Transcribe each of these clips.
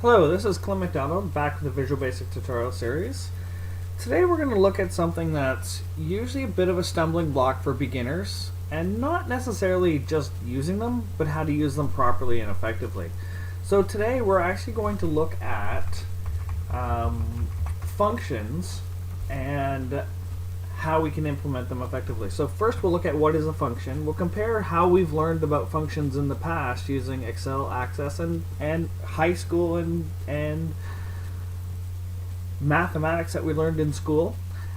Hello, this is Clint McDonald back with the Visual Basic tutorial series. Today we're going to look at something that's usually a bit of a stumbling block for beginners, and not necessarily just using them, but how to use them properly and effectively. So today we're actually going to look at functions and how we can implement them effectively. So first we'll look at what is a function. We'll compare how we've learned about functions in the past using Excel, Access, and high school and mathematics that we learned in school.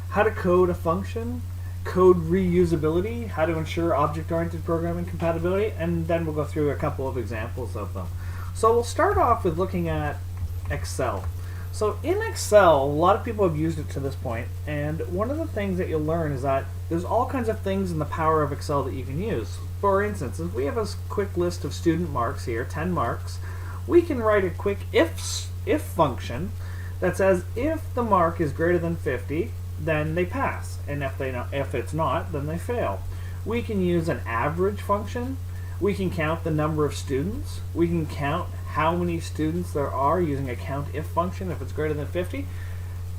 How to code a function, code reusability, how to ensure object-oriented programming compatibility, and then we'll go through a couple of examples of them. So we'll start off with looking at Excel. So in Excel, a lot of people have used it to this point, and one of the things that you'll learn is that there's all kinds of things in the power of Excel that you can use. For instance, if we have a quick list of student marks here, 10 marks, we can write a quick if function that says if the mark is greater than 50, then they pass, and if it's not, then they fail. We can use an average function. We can count the number of students. We can count how many students there are using a count if function if it's greater than 50.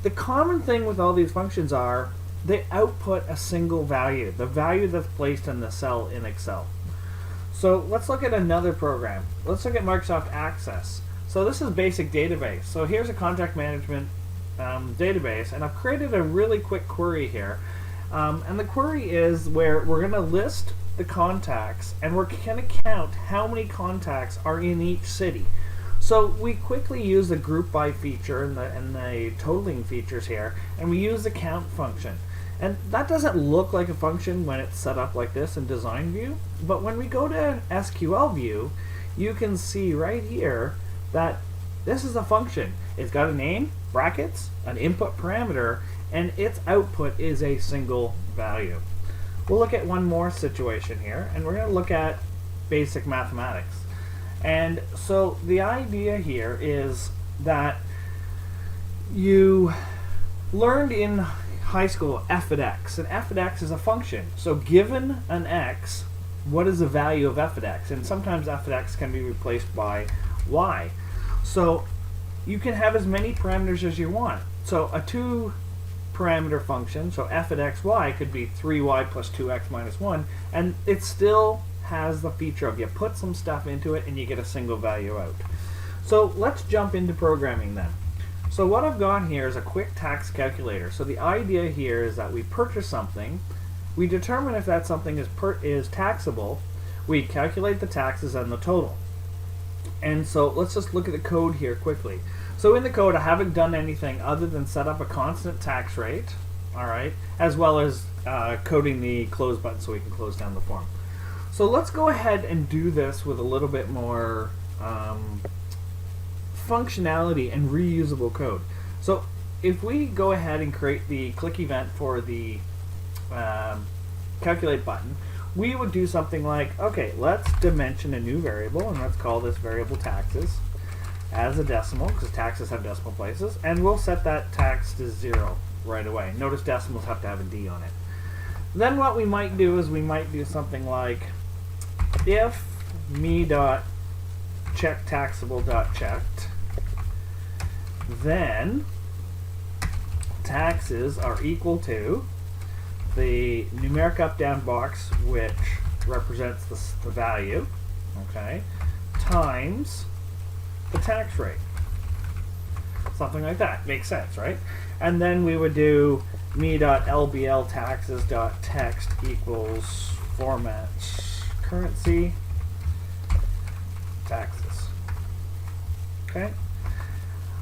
The common thing with all these functions are they output a single value, the value that's placed in the cell in Excel. So let's look at another program. Let's look at Microsoft Access. So this is basic database. So here's a contract management database, and I've created a really quick query here. And the query is where we're going to list the contacts, and we're going to count how many contacts are in each city. So we quickly use the group by feature and the totaling features here, and we use the count function. And that doesn't look like a function when it's set up like this in design view, but when we go to SQL view, you can see right here that this is a function. It's got a name, brackets, an input parameter, and its output is a single value. We'll look at one more situation here, and we're going to look at basic mathematics. And so the idea here is that you learned in high school f at x, and f at x is a function. So given an x, what is the value of f at x? And sometimes f at x can be replaced by y. So you can have as many parameters as you want. So a two-parameter function, so f at xy could be 3y plus 2x minus 1, and it still has the feature of you put some stuff into it and you get a single value out. So let's jump into programming then. So what I've got here is a quick tax calculator. So the idea here is that we purchase something, we determine if that something is taxable, we calculate the taxes and the total. And so let's just look at the code here quickly. So in the code, I haven't done anything other than set up a constant tax rate, all right, as well as coding the close button so we can close down the form. So let's go ahead and do this with a little bit more functionality and reusable code. So if we go ahead and create the click event for the calculate button, we would do something like, okay, let's dimension a new variable, and let's call this variable taxes as a decimal, because taxes have decimal places, and we'll set that tax to 0 right away. Notice decimals have to have a D on it. Then what we might do is we might do something like if me.checkTaxable.checked, then taxes are equal to the numeric up-down box, which represents the value, okay, times the tax rate. Something like that. Makes sense, right? And then we would do me.lbltaxes.text equals format currency taxes. Okay?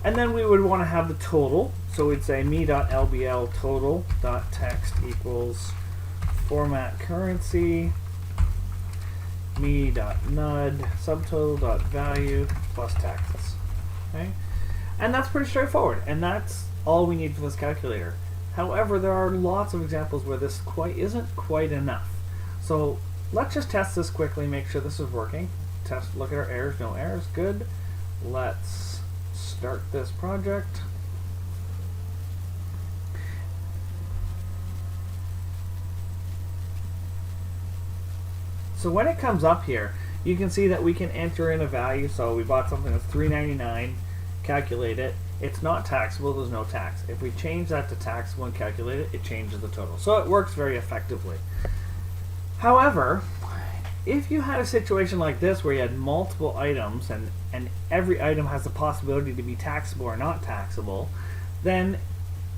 And then we would want to have the total. So we'd say me.lbl total.text equals format currency me.nud subtotal.value plus taxes. Okay? And that's pretty straightforward. And that's all we need for this calculator. However, there are lots of examples where this isn't quite enough. So let's just test this quickly, make sure this is working. Look at our errors, no errors, good. Let's start this project. So when it comes up here, you can see that we can enter in a value. So we bought something that's $3.99, calculate it, it's not taxable, there's no tax. If we change that to taxable and calculate it, it changes the total. So it works very effectively. However, if you had a situation like this where you had multiple items and every item has the possibility to be taxable or not taxable, then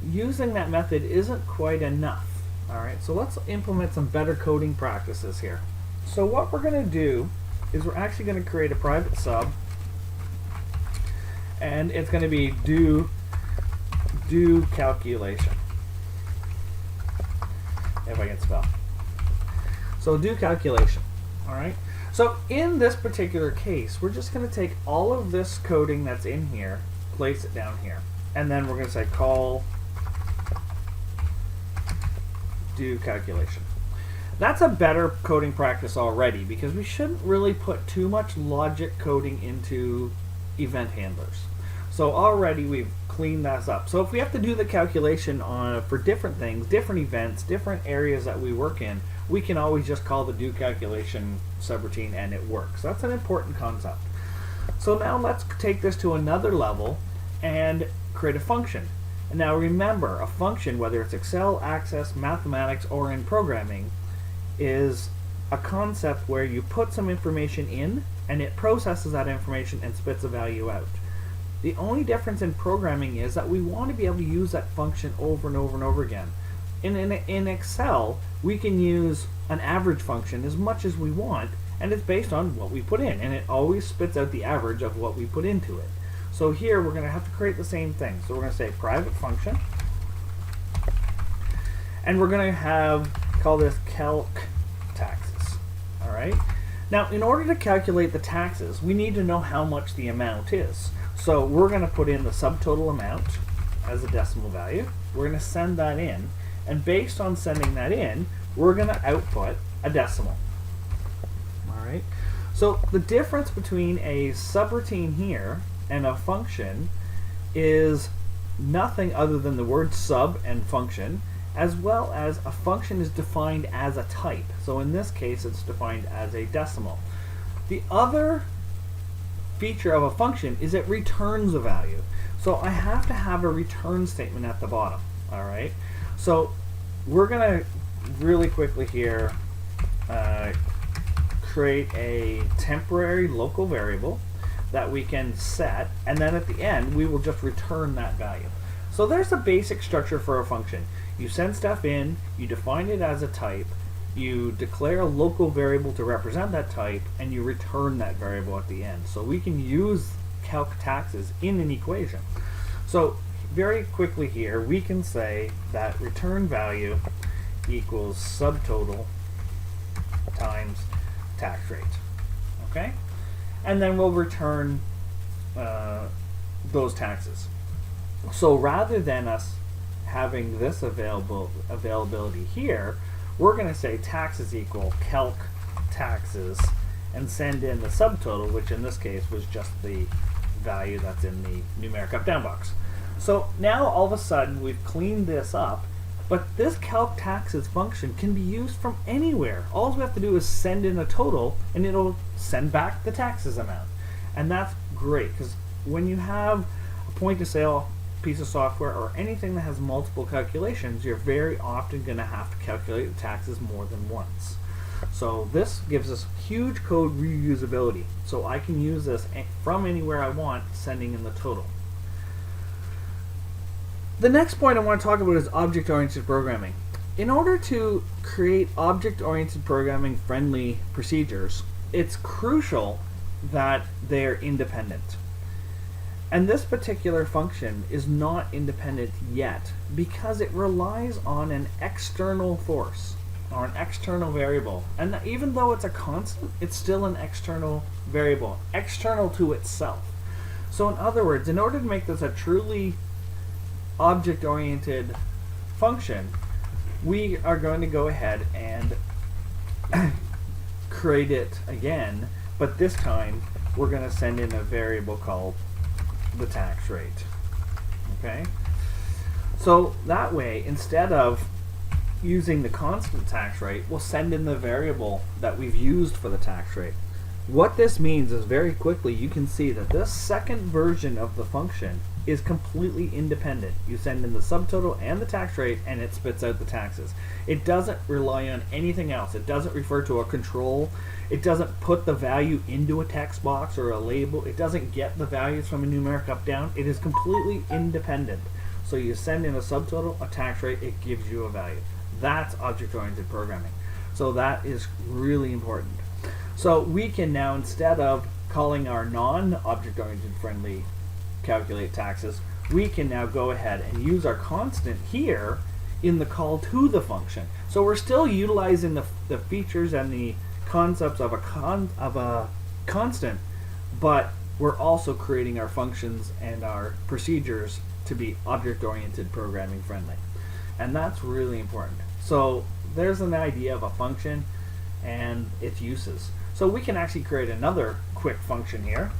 using that method isn't quite enough. Alright, so let's implement some better coding practices here. So what we're going to do is we're actually going to create a private sub, and it's going to be do calculation, if I can spell. So do calculation. Alright, so in this particular case, we're just going to take all of this coding that's in here, place it down here, and then we're going to say call do calculation. That's a better coding practice already, because we shouldn't really put too much logic coding into event handlers. So already we've cleaned this up. So if we have to do the calculation for different things, different events, different areas that we work in, we can always just call the do calculation subroutine and it works. That's an important concept. So now let's take this to another level and create a function. And now remember, a function, whether it's Excel, Access, Mathematics, or in programming, is a concept where you put some information in and it processes that information and spits a value out. The only difference in programming is that we want to be able to use that function over and over and over again. In Excel, we can use an average function as much as we want, and it's based on what we put in, and it always spits out the average of what we put into it. So here we're going to have to create the same thing. So we're going to say private function, and we're going to call this calc taxes. All right. Now, in order to calculate the taxes, we need to know how much the amount is. So we're going to put in the subtotal amount as a decimal value. We're going to send that in, and based on sending that in, we're going to output a decimal. All right. So the difference between a subroutine here and a function is nothing other than the word sub and function, as well as a function is defined as a type. So in this case, it's defined as a decimal. The other feature of a function is it returns a value. So I have to have a return statement at the bottom. All right. So we're going to really quickly here create a temporary local variable that we can set, and then at the end we will just return that value. So there's the basic structure for a function. You send stuff in, you define it as a type, you declare a local variable to represent that type, and you return that variable at the end. So we can use calc taxes in an equation. So very quickly here, we can say that return value equals subtotal times tax rate. Okay? And then we'll return those taxes. So rather than us having this availability here, we're going to say taxes equal calc taxes and send in the subtotal, which in this case was just the value that's in the numeric up-down box. So now all of a sudden we've cleaned this up, but this calc taxes function can be used from anywhere. All we have to do is send in a total and it'll send back the taxes amount. And that's great, because when you have a point-of-sale piece of software or anything that has multiple calculations, you're very often going to have to calculate the taxes more than once. So this gives us huge code reusability. So I can use this from anywhere I want, sending in the total. The next point I want to talk about is object-oriented programming. In order to create object-oriented programming friendly procedures, it's crucial that they're independent. And this particular function is not independent yet because it relies on an external force or an external variable. And even though it's a constant, it's still an external variable, external to itself. So in other words, in order to make this a truly object-oriented function, we are going to go ahead and create it again, but this time we're going to send in a variable called the tax rate. Okay? So that way, instead of using the constant tax rate, we'll send in the variable that we've used for the tax rate. What this means is very quickly you can see that this second version of the function is completely independent. You send in the subtotal and the tax rate and it spits out the taxes. It doesn't rely on anything else. It doesn't refer to a control. It doesn't put the value into a text box or a label. It doesn't get the values from a numeric up down. It is completely independent. So you send in a subtotal, a tax rate, it gives you a value. That's object-oriented programming. So that is really important. So we can now, instead of calling our non-object-oriented friendly calculate taxes, we can now go ahead and use our constant here in the call to the function. So we're still utilizing the features and the concepts of a constant, but we're also creating our functions and our procedures to be object-oriented programming friendly. And that's really important. So there's an idea of a function and its uses. So we can actually create another quick function here,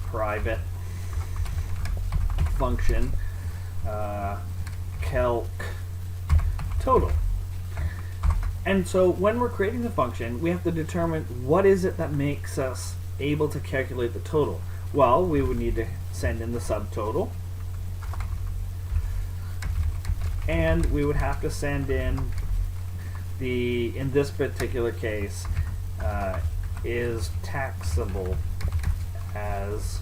private function calc total. And so when we're creating the function, we have to determine what is it that makes us able to calculate the total. Well, we would need to send in the subtotal, and we would have to send in in this particular case, is taxable as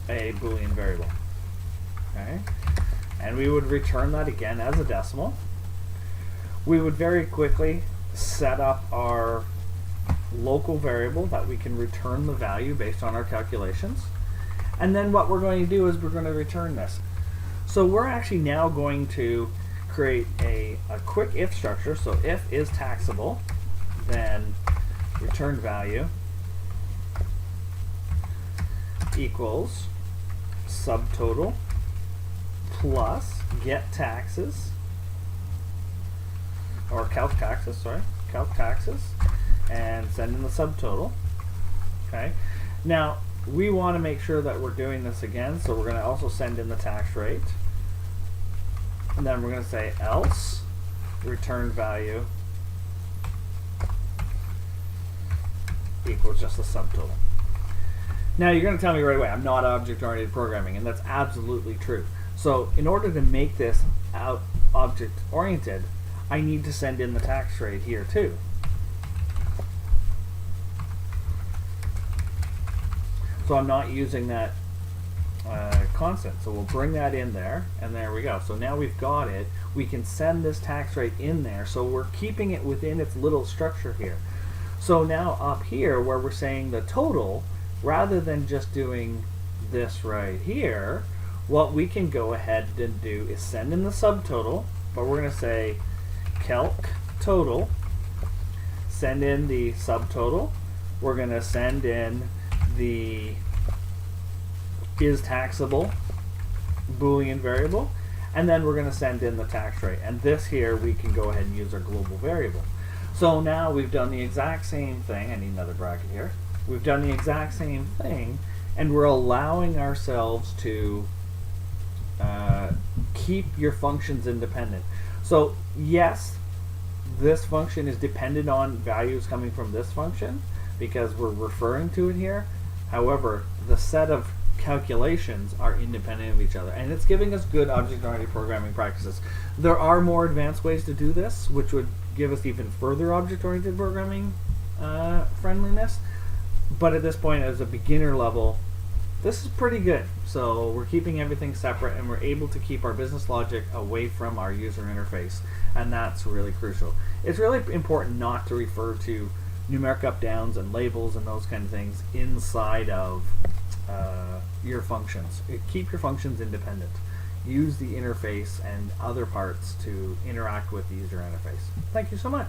a Boolean variable. Okay? And we would return that again as a decimal. We would very quickly set up our local variable that we can return the value based on our calculations. And then what we're going to do is we're going to return this. So we're actually now going to create a quick if structure. So if is taxable, then return value equals subtotal plus get taxes, or calc taxes, and send in the subtotal. Okay. Now we want to make sure that we're doing this again, so we're going to also send in the tax rate, and then we're going to say else return value equals just the subtotal. Now you're going to tell me right away I'm not object-oriented programming, and that's absolutely true. So in order to make this object-oriented, I need to send in the tax rate here too. So I'm not using that constant. So we'll bring that in there, and there we go. So now we've got it. We can send this tax rate in there. So we're keeping it within its little structure here. So now up here where we're saying the total, rather than just doing this right here, what we can go ahead and do is send in the subtotal, but we're going to say calc total, send in the subtotal, we're going to send in the is taxable Boolean variable, and then we're going to send in the tax rate. And this here we can go ahead and use our global variable. So now we've done the exact same thing. I need another bracket here. We've done the exact same thing, and we're allowing ourselves to keep your functions independent. So yes, this function is dependent on values coming from this function because we're referring to it here. However, the set of calculations are independent of each other, and it's giving us good object-oriented programming practices. There are more advanced ways to do this, which would give us even further object-oriented programming friendliness, but at this point, as a beginner level, this is pretty good. So we're keeping everything separate, and we're able to keep our business logic away from our user interface, and that's really crucial. It's really important not to refer to numeric up-downs and labels and those kind of things inside of your functions. Keep your functions independent. Use the interface and other parts to interact with the user interface. Thank you so much.